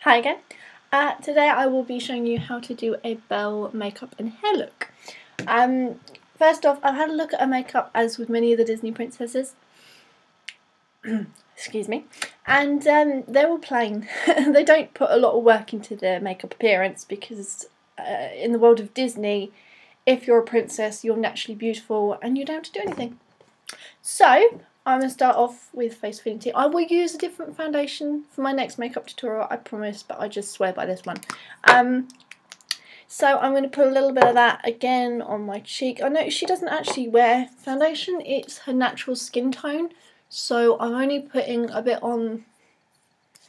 Hi again. Today I will be showing you how to do a Belle makeup and hair look. First off, I've had a look at her makeup as with many of the Disney princesses. Excuse me. And they're all plain. They don't put a lot of work into their makeup appearance because in the world of Disney, if you're a princess, you're naturally beautiful and you don't have to do anything. So, I'm going to start off with Face Affinity. I will use a different foundation for my next makeup tutorial, I promise, but I just swear by this one. So I'm going to put a little bit of that again on my cheek. I know she doesn't actually wear foundation, it's her natural skin tone. So I'm only putting a bit on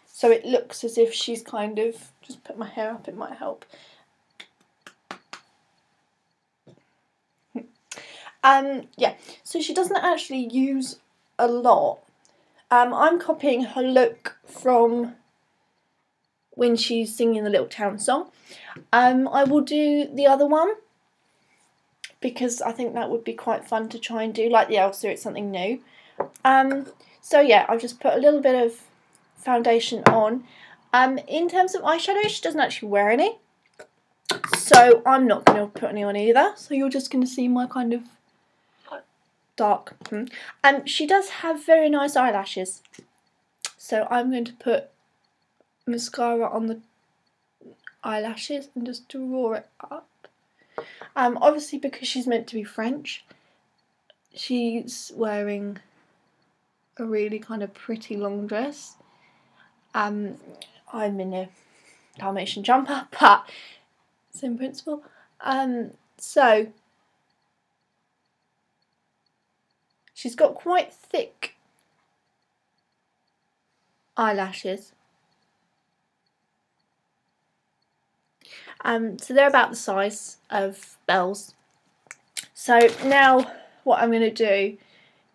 so it looks as if she's kind of, just put my hair up, it might help. Yeah, so she doesn't actually use a lot. I'm copying her look from when she's singing the Little Town song. I will do the other one because I think that would be quite fun to try and do, like the Elsa, it's something new. So yeah, I've just put a little bit of foundation on. In terms of eyeshadow, she doesn't actually wear any, so I'm not going to put any on either, so you're just going to see my kind of dark. She does have very nice eyelashes, so I'm going to put mascara on the eyelashes and just draw it up. Obviously because she's meant to be French, she's wearing a really kind of pretty long dress. I'm in a Dalmatian jumper, but same principle. So she's got quite thick eyelashes. So they're about the size of Belle's. So now what I'm going to do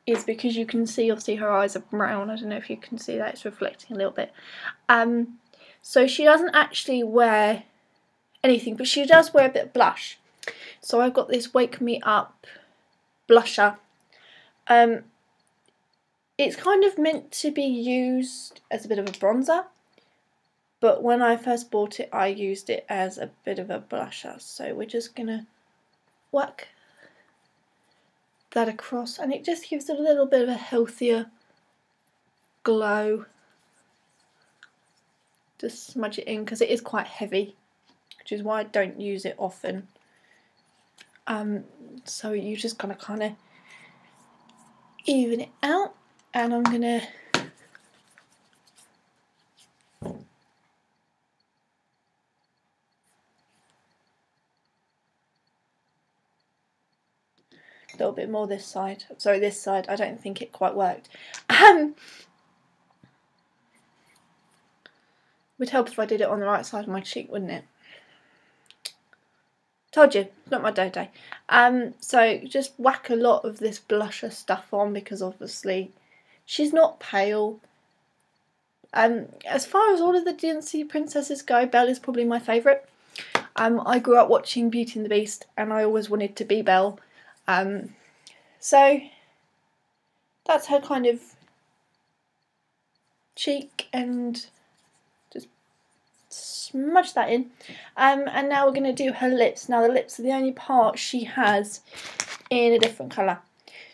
is, because you can see obviously her eyes are brown, I don't know if you can see that, it's reflecting a little bit. So she doesn't actually wear anything, but she does wear a bit of blush. So I've got this Wake Me Up blusher. It's kind of meant to be used as a bit of a bronzer, but when I first bought it I used it as a bit of a blusher. So we're just going to whack that across and it just gives it a little bit of a healthier glow. Just smudge it in because it is quite heavy, which is why I don't use it often. So you just gotta kind of even it out, and I'm gonna a little bit more this side. Sorry, this side. I don't think it quite worked. Would help if I did it on the right side of my cheek, wouldn't it? Told you, not my day. So just whack a lot of this blusher stuff on because obviously she's not pale. As far as all of the Disney princesses go, Belle is probably my favourite. I grew up watching Beauty and the Beast and I always wanted to be Belle. So that's her kind of cheek, and just smudge that in. And now we're going to do her lips. Now the lips are the only part she has in a different colour.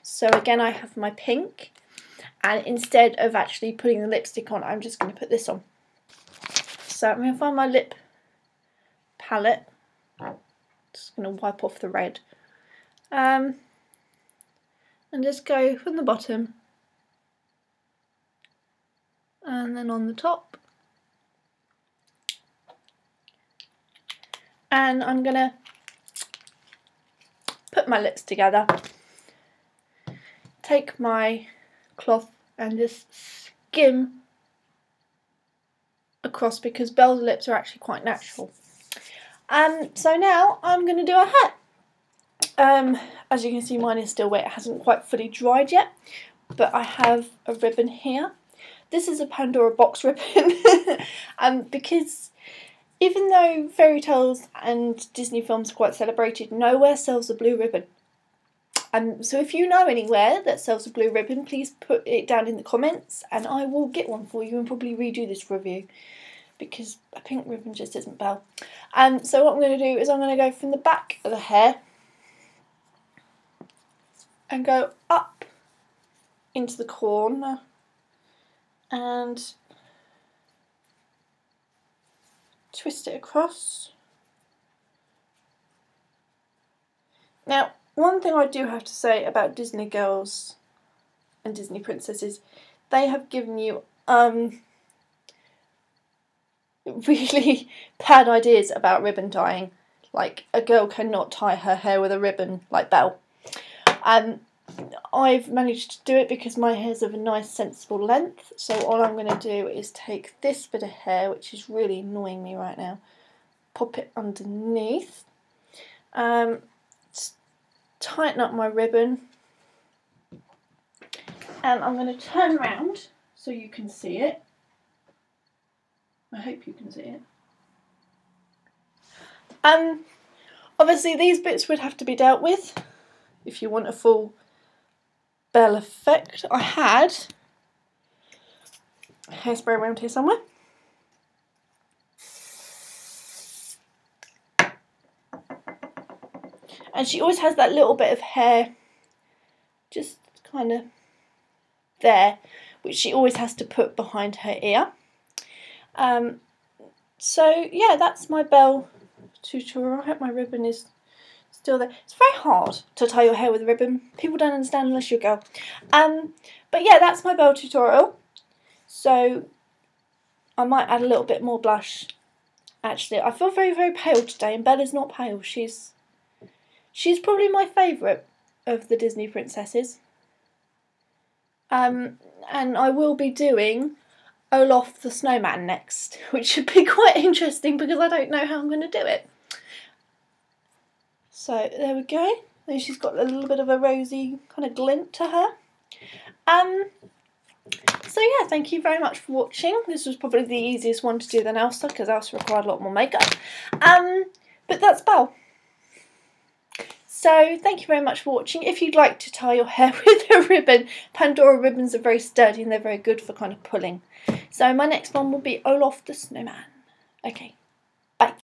So again, I have my pink, and instead of actually putting the lipstick on, I'm just going to put this on. So I'm going to find my lip palette. Just going to wipe off the red. And just go from the bottom and then on the top. And I'm going to put my lips together, take my cloth and just skim across because Belle's lips are actually quite natural. So now I'm going to do her hair. As you can see, mine is still wet, it hasn't quite fully dried yet, but I have a ribbon here. This is a Pandora box ribbon because even though fairy tales and Disney films are quite celebrated, nowhere sells a blue ribbon. So if you know anywhere that sells a blue ribbon, please put it down in the comments and I will get one for you and probably redo this review. because a pink ribbon just isn't Belle. So what I'm going to do is I'm going to go from the back of the hair and go up into the corner and twist it across. Now, one thing I do have to say about Disney girls and Disney princesses, they have given you really bad ideas about ribbon tying. Like, a girl cannot tie her hair with a ribbon like Belle. I've managed to do it because my hair's of a nice sensible length, so all I'm going to do is take this bit of hair, which is really annoying me right now, pop it underneath, tighten up my ribbon, and I'm going to turn around so you can see it. I hope you can see it. Obviously these bits would have to be dealt with if you want a full Belle effect. I had hairspray around here somewhere. And she always has that little bit of hair just kind of there, which she always has to put behind her ear. So yeah, that's my Belle tutorial. I hope my ribbon is still there. It's very hard to tie your hair with a ribbon. People don't understand unless you're a girl. But yeah, that's my Belle tutorial. So I might add a little bit more blush. Actually, I feel very, very pale today, and Belle is not pale. She's probably my favourite of the Disney princesses. And I will be doing Olaf the Snowman next, which should be quite interesting because I don't know how I'm going to do it. So there we go. Then she's got a little bit of a rosy kind of glint to her. So yeah, thank you very much for watching. This was probably the easiest one to do than Elsa, because Elsa required a lot more makeup. But that's Belle. So thank you very much for watching. If you'd like to tie your hair with a ribbon, Pandora ribbons are very sturdy and they're very good for kind of pulling. So my next one will be Olaf the Snowman. Okay.